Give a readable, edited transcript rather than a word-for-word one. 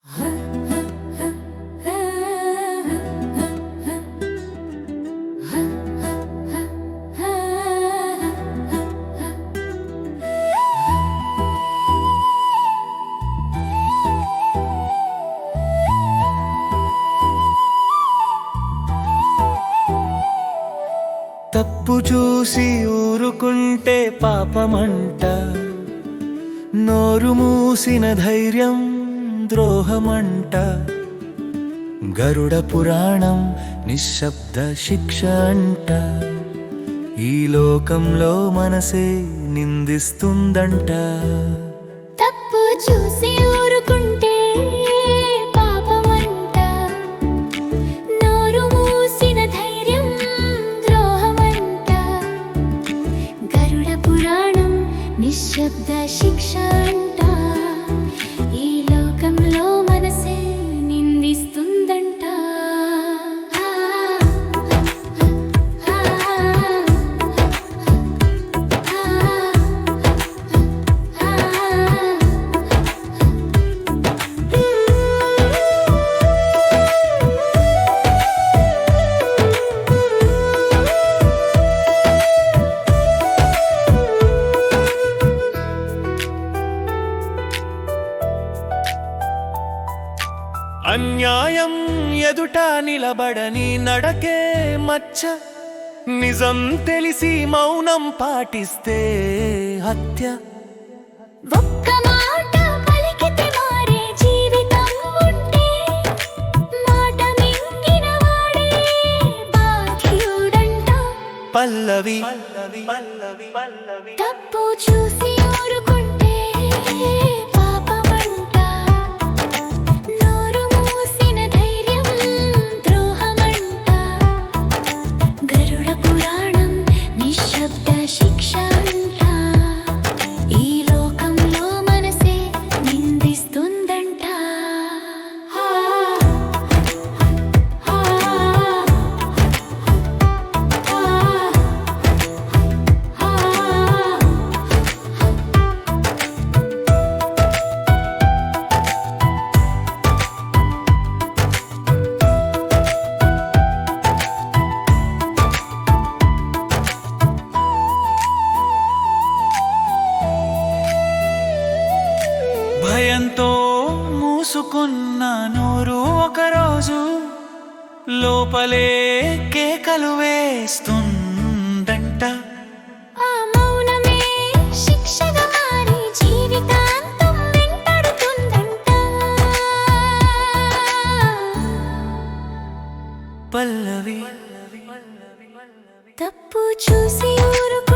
తప్పు చూసి ఊరుకుంటే పాపమంట, నోరు మూసిన ధైర్యం ద్రోహమంట. గరుడ పురాణం నిశ్శబ్ద శిక్ష అంట, ఈ లోకంలో మనసే నిందిస్తుందంట. తప్పు చూసి ఊరుకుంటే పాపమంట, నోరు మూసిన ధైర్యం ద్రోహమంట. గరుడ పురాణం నిశ్శబ్ద శిక్ష అంట, ఈ లోకంలో మనసే నిందిస్తుందంట. అన్యాయం ఎదుట నిలబడని నడకే మచ్చ, నిజం తెలిసి మౌనం పాటిస్తే హత్య. ఒక్క మాట పలికితే మారే జీవితం ఉంటే, మాట మింగిన వాడే బాధ్యుడంట. పల్లవి తప్పు చూసి ఊరుకుంటే పాపమంట, నోరు మూసిన ధైర్యం ద్రోహమంట. గరుడ పురాణం నిశ్శబ్ద శిక్ష అంట, ఈ లోకంలో మనసే నిందిస్తుందంట. భయంతో మూసుకున్న నోరు ఒకరోజు లోపలే కేకలు వేస్తుందంట. ఆ మౌనమే శిక్షగా మారి జీవితాంతం వెంటాడుతుందంట. పల్లవి తప్పు చూసి ఊరుకు